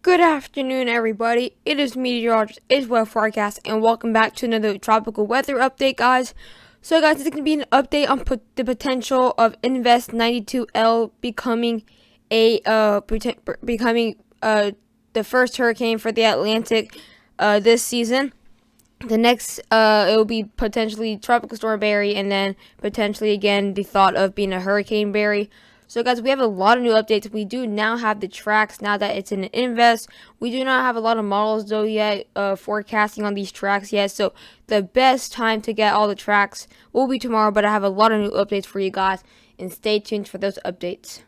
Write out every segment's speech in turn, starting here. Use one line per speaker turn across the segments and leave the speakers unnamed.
Good afternoon, everybody. It is meteorologist Israel Forecast, and welcome back to another tropical weather update, guys. So, guys, this is going to be an update on the potential of Invest 92L becoming the first hurricane for the Atlantic this season. The next, it will be potentially Tropical Storm Barry, and then potentially again the thought of being a Hurricane Barry. So, guys, we have a lot of new updates. We do now have the tracks now that it's in an invest. We do not have a lot of models though yet forecasting on these tracks yet. So the best time to get all the tracks will be tomorrow. But I have a lot of new updates for you guys, and stay tuned for those updates.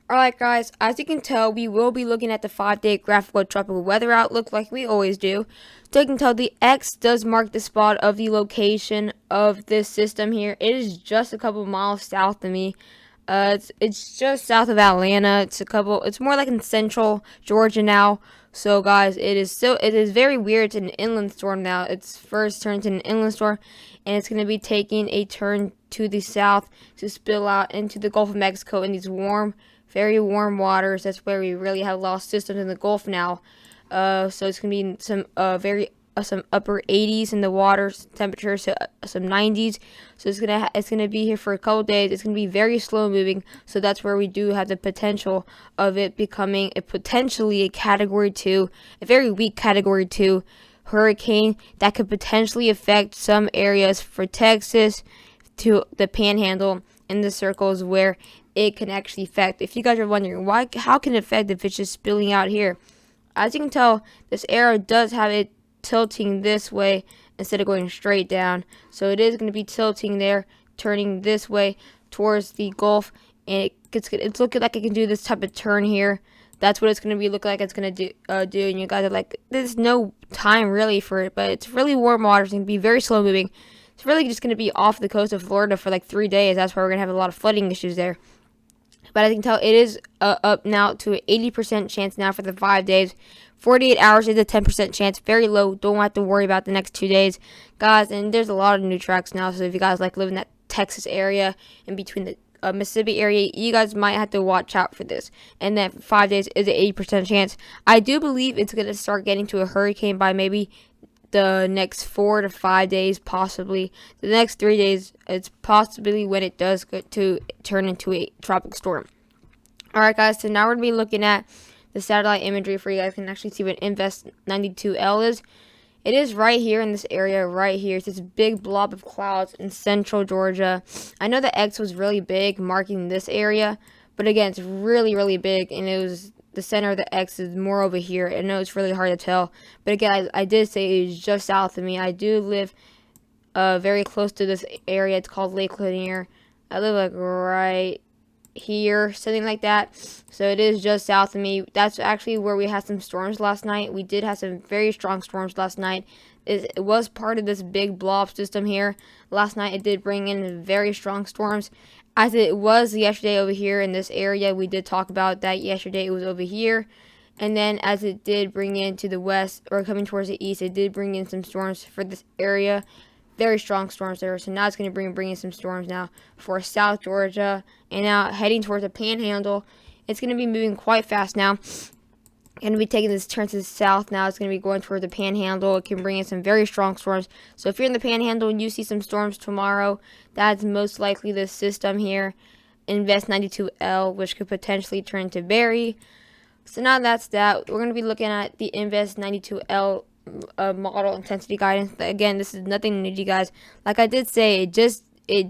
Alright, guys, as you can tell, we will be looking at the 5-day graphical tropical weather outlook like we always do. So you can tell the X does mark the spot of the location of this system here. It is just a couple miles south of me. It's just south of Atlanta. It's more like in central Georgia now. So, guys, it is very weird. It's an inland storm now. It's first turned to an inland storm, and it's going to be taking a turn to the south to spill out into the Gulf of Mexico in these very warm waters. That's where we really have lost systems in the Gulf now. So it's going to be some upper 80s in the water temperature, so some 90s. So it's gonna be here for a couple days. It's gonna be very slow moving. So that's where we do have the potential of it becoming potentially a Category 2, a very weak Category 2 hurricane that could potentially affect some areas for Texas to the Panhandle and the circles where it can actually affect. If you guys are wondering how can it affect if it's just spilling out here, as you can tell, this arrow does have it tilting this way instead of going straight down. So it is going to be tilting there, turning this way towards the Gulf, and it's looking like it can do this type of turn here. That's what it's going to be looking like it's going to do. And you guys are like, there's no time really for it, but it's really warm water. It's going to be very slow moving. It's really just going to be off the coast of Florida for like 3 days. That's why we're going to have a lot of flooding issues there. But I can tell it is up now to an 80% chance now for the 5 days. 48 hours is a 10% chance. Very low. Don't have to worry about the next 2 days. Guys, and there's a lot of new tracks now. So if you guys like live in that Texas area in between the Mississippi area, you guys might have to watch out for this. And then 5 days is an 80% chance. I do believe it's going to start getting to a hurricane by maybe the next 4 to 5 days, possibly. The next 3 days, it's possibly when it does get to turn into a tropical storm. Alright, guys, so now we're going to be looking at the satellite imagery for you guys can actually see what Invest 92L is. It is right here in this area, right here. It's this big blob of clouds in central Georgia. I know the X was really big, marking this area, but again, it's really, really big, and it was the center of the X is more over here. I know it's really hard to tell, but again, I did say it's just south of me. I do live very close to this area. It's called Lake Lanier. I live like right here, something like that. So it is just south of me. That's actually where we had some storms last night. We did have some very strong storms last night. It was part of this big blob system here. Last night it did bring in very strong storms, as it was yesterday over here in this area. We did talk about that yesterday. It was over here. And then as it did bring in to the west, or coming towards the east, it did bring in some storms for this area. Very strong storms there. So now it's going to bring in some storms now for South Georgia, and now heading towards the Panhandle. It's going to be moving quite fast now. Going to be taking this turn to the south now. It's going to be going towards the Panhandle. It can bring in some very strong storms. So if you're in the Panhandle and you see some storms tomorrow, that's most likely this system here, Invest 92L, which could potentially turn to Barry. So now that's that. We're going to be looking at the Invest 92L model intensity guidance. Again, this is nothing new to you guys. Like I did say, it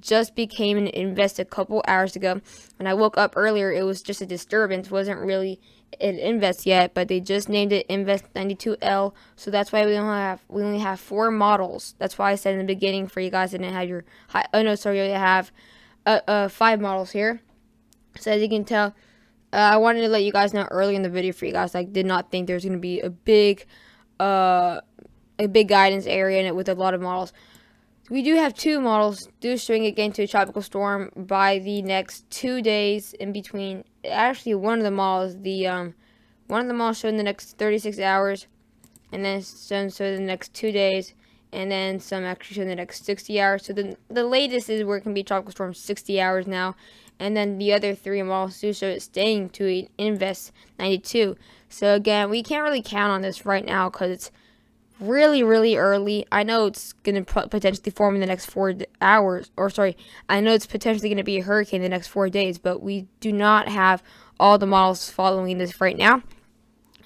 just became an invest a couple hours ago. When I woke up earlier, it was just a disturbance. It wasn't really an invest yet, but they just named it Invest 92L. So that's why we only have 4 models. That's why I said in the beginning for you guys, I didn't have your you have 5 models here. So as you can tell, I wanted to let you guys know early in the video for you guys. I did not think there's going to be a big guidance area in it with a lot of models. We do have 2 models showing it getting to a tropical storm by the next 2 days in between. Actually, one of the models showing the next 36 hours, and then some so the next 2 days, and then some actually showing the next 60 hours. So the latest is where it can be tropical storm 60 hours now, and then the other 3 models do show it staying to an Invest 92. So again, we can't really count on this right now because it's really, really early. I know it's going to potentially form in the next 4 hours, or sorry, I know it's potentially going to be a hurricane in the next 4 days, but we do not have all the models following this right now.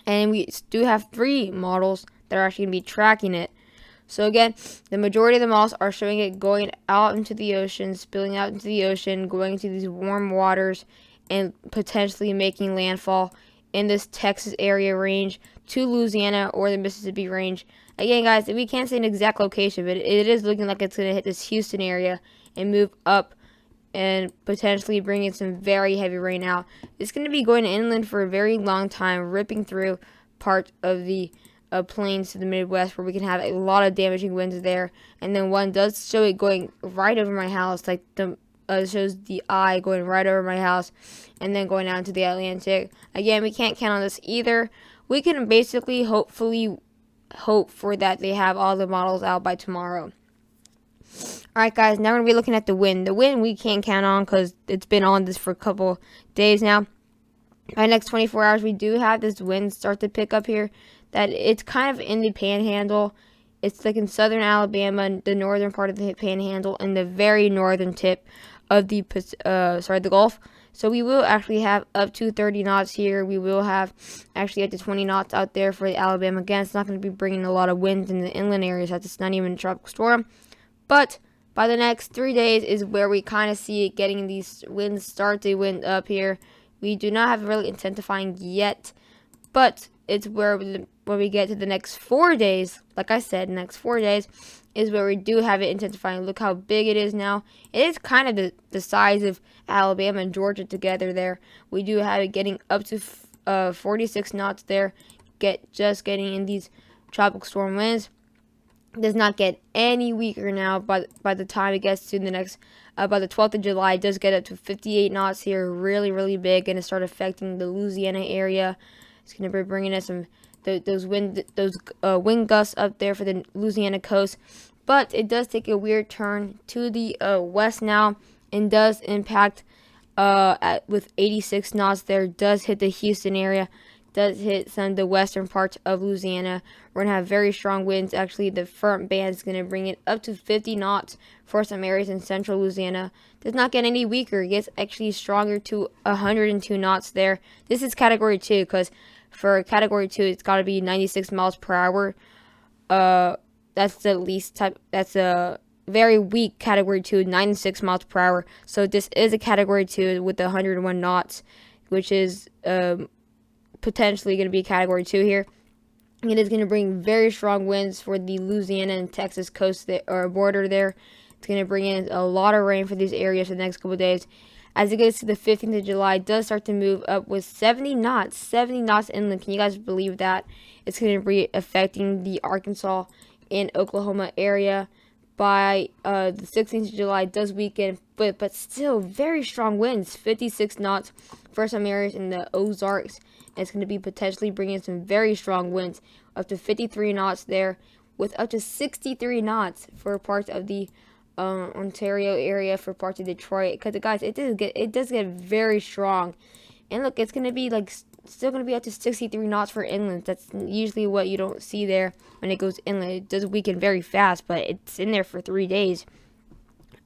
And we do have 3 models that are actually going to be tracking it. So again, the majority of the models are showing it going out into the ocean, spilling out into the ocean, going into these warm waters, and potentially making landfall in this Texas area range to Louisiana or the Mississippi range. Again, guys, we can't say an exact location, but it is looking like it's going to hit this Houston area and move up and potentially bring in some very heavy rain out. It's going to be going inland for a very long time, ripping through part of the plains to the Midwest, where we can have a lot of damaging winds there. And then one does show it going right over my house, like the shows the eye going right over my house and then going out into the Atlantic. Again, we can't count on this either. We can basically hopefully hope for that they have all the models out by tomorrow. Alright guys, now we're going to be looking at the wind. The wind we can't count on because it's been on this for a couple days now. By the next 24 hours, we do have this wind start to pick up here. That it's kind of in the panhandle. It's like in southern Alabama, the northern part of the panhandle, and the very northern tip of the Gulf. So we will actually have up to 30 knots here. We will have actually up to 20 knots out there for the Alabama. Again, it's not going to be bringing a lot of winds in the inland areas. It's not even a tropical storm. But by the next 3 days is where we kind of see it getting these winds start to wind up here. We do not have really intensifying yet, but it's where when we get to the next 4 days, like I said, next 4 days is where we do have it intensifying. Look how big it is now. It is kind of the size of Alabama and Georgia together there. We do have it getting up to 46 knots there. Just getting in these tropical storm winds. It does not get any weaker now by the time it gets to the next, by the 12th of July, it does get up to 58 knots here. Really, really big, and it start affecting the Louisiana area. It's going to be bringing us some those wind gusts up there for the Louisiana coast. But it does take a weird turn to the west now and does impact with 86 knots there. Does hit the Houston area. Does hit some of the western parts of Louisiana. We're going to have very strong winds. Actually, the front band is going to bring it up to 50 knots for some areas in central Louisiana. Does not get any weaker. It gets actually stronger to 102 knots there. This is Category 2 because for Category 2, it's got to be 96 miles per hour. That's the least type. That's a very weak Category 2, 96 miles per hour. So this is a Category 2 with 101 knots, which is potentially going to be Category 2 here. It is going to bring very strong winds for the Louisiana and Texas coast or border there. It's going to bring in a lot of rain for these areas for the next couple of days. As it gets to the 15th of July, it does start to move up with 70 knots inland. Can you guys believe that? It's going to be affecting the Arkansas and Oklahoma area. By the 16th of July, it does weaken, but still very strong winds, 56 knots for some areas in the Ozarks. And it's going to be potentially bringing some very strong winds, up to 53 knots there, with up to 63 knots for parts of the Ontario area, for parts of Detroit. Because guys, it does get very strong. And look, it's going to be like still going to be up to 63 knots for inland. That's usually what you don't see there when it goes inland. It does weaken very fast, but it's in there for 3 days.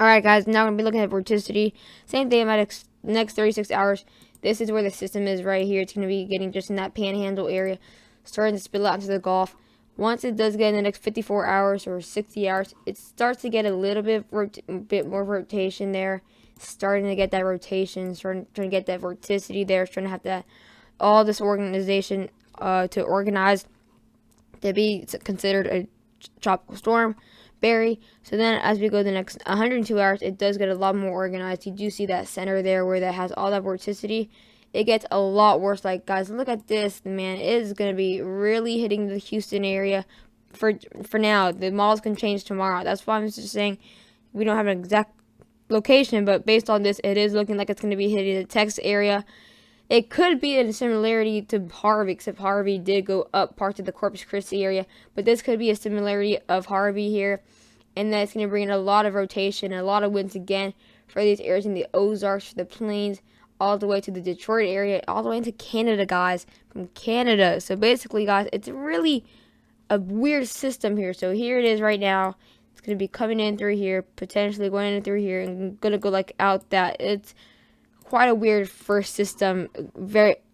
Alright guys, now I'm going to be looking at vorticity. Same thing about the next 36 hours. This is where the system is right here. It's going to be getting just in that panhandle area, starting to spill out into the Gulf. Once it does get in the next 54 hours or 60 hours, it starts to get a little bit more rotation there. Starting to get that rotation, trying to get that vorticity there, trying to have that all this organization to organize to be considered a tropical storm, Barry. So then as we go the next 102 hours, it does get a lot more organized. You do see that center there where that has all that vorticity. It gets a lot worse. Like, guys, look at this, man. It is going to be really hitting the Houston area for now. The models can change tomorrow. That's why I'm just saying we don't have an exact location, but based on this, it is looking like it's going to be hitting the Texas area. It could be a similarity to Harvey, except Harvey did go up parts of the Corpus Christi area. But this could be a similarity of Harvey here. And that's going to bring in a lot of rotation and a lot of winds again for these areas in the Ozarks, for the Plains, all the way to the Detroit area, all the way into Canada, guys, from Canada. So basically, guys, it's really a weird system here. So here it is right now. It's going to be coming in through here, potentially going in through here, and going to go like out that. It's quite a weird first system, like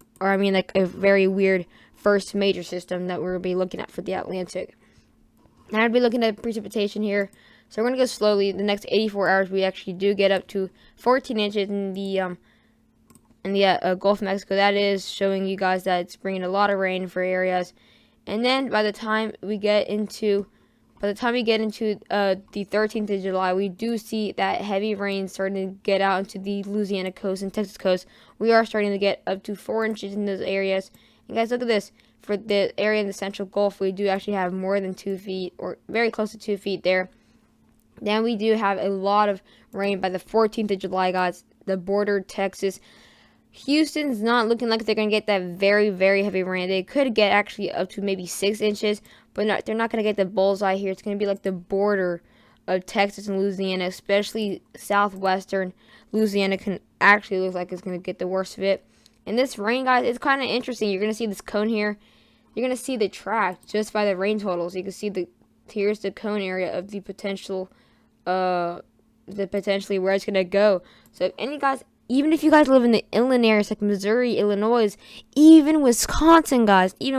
a very weird first major system that we're going to be looking at for the Atlantic. Now I'd be looking at precipitation here. So we're going to go slowly. The next 84 hours, we actually do get up to 14 inches in the Gulf of Mexico. That is showing you guys that it's bringing a lot of rain for areas. And then by the time we get into the 13th of July, we do see that heavy rain starting to get out into the Louisiana coast and Texas coast. We are starting to get up to 4 inches in those areas. And guys, look at this. For the area in the Central Gulf, we do actually have more than 2 feet, or very close to 2 feet there. Then we do have a lot of rain by the 14th of July, guys. The border, Texas. Houston's not looking like they're going to get that very, very heavy rain. They could get actually up to maybe 6 inches, but they're not going to get the bullseye here. It's going to be like the border of Texas and Louisiana, especially southwestern Louisiana can actually look like it's going to get the worst of it. And this rain, guys, it's kind of interesting. You're going to see this cone here. You're going to see the track just by the rain totals. You can see here's the cone area of the potentially where it's going to go. So even if you guys live in the inland areas like Missouri, Illinois, even Wisconsin, guys, you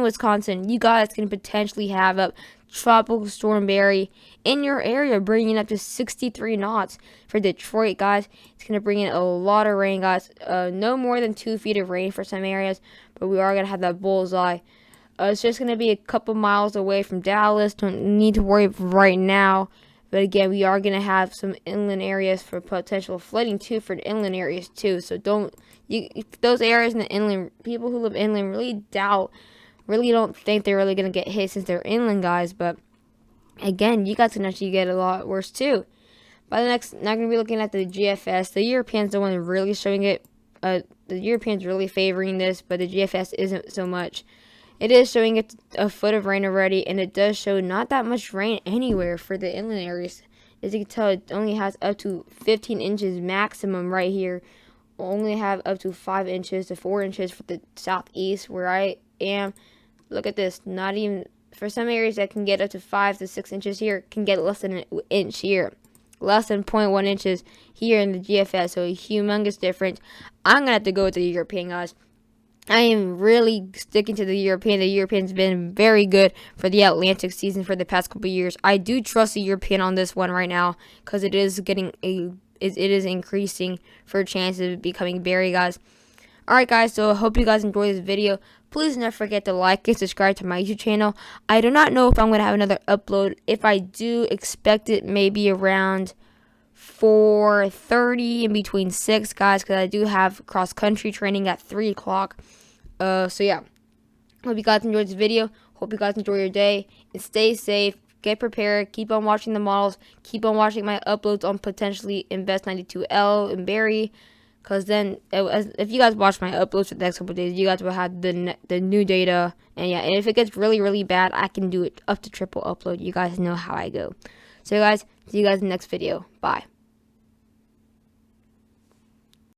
guys can potentially have up Tropical Storm Barry in your area, bringing up to 63 knots. For Detroit, guys, it's going to bring in a lot of rain, guys. No more than 2 feet of rain for some areas, but we are going to have that bullseye. It's just going to be a couple miles away from Dallas. Don't need to worry right now. But again, we are going to have some inland areas for potential flooding too, for the inland areas too. So those areas in the inland, people who live inland really don't think they're really going to get hit since they're inland, guys. But again, you guys can actually get a lot worse too. Now going to be looking at the GFS. The Europeans the one really showing it. The Europeans really favoring this, but the GFS isn't so much. It is showing it a foot of rain already, and it does show not that much rain anywhere for the inland areas. As you can tell, it only has up to 15 inches maximum right here. We'll only have up to 5 inches to 4 inches for the southeast where I am. Look at this. Not even for some areas that can get up to 5 to 6 inches here, can get less than an inch here. Less than 0.1 inches here in the GFS, so a humongous difference. I'm going to have to go with the European, guys. I am really sticking to the European. The European's been very good for the Atlantic season for the past couple years. I do trust the European on this one right now because it is increasing for a chance of becoming Barry, guys. Alright, guys, so I hope you guys enjoyed this video. Please don't forget to like and subscribe to my YouTube channel. I do not know if I'm going to have another upload. If I do, expect it maybe around 4:30 in between 6, guys, because I do have cross-country training at 3 o'clock. So yeah, hope you guys enjoyed this video. Hope you guys enjoy your day, and stay safe, get prepared, keep on watching the models, keep on watching my uploads on potentially Invest 92L and Barry, because then if you guys watch my uploads for the next couple of days, you guys will have the new data. And yeah, and if it gets really, really bad, I can do it up to triple upload. You guys know how I go. So guys, see you guys in the next video. Bye.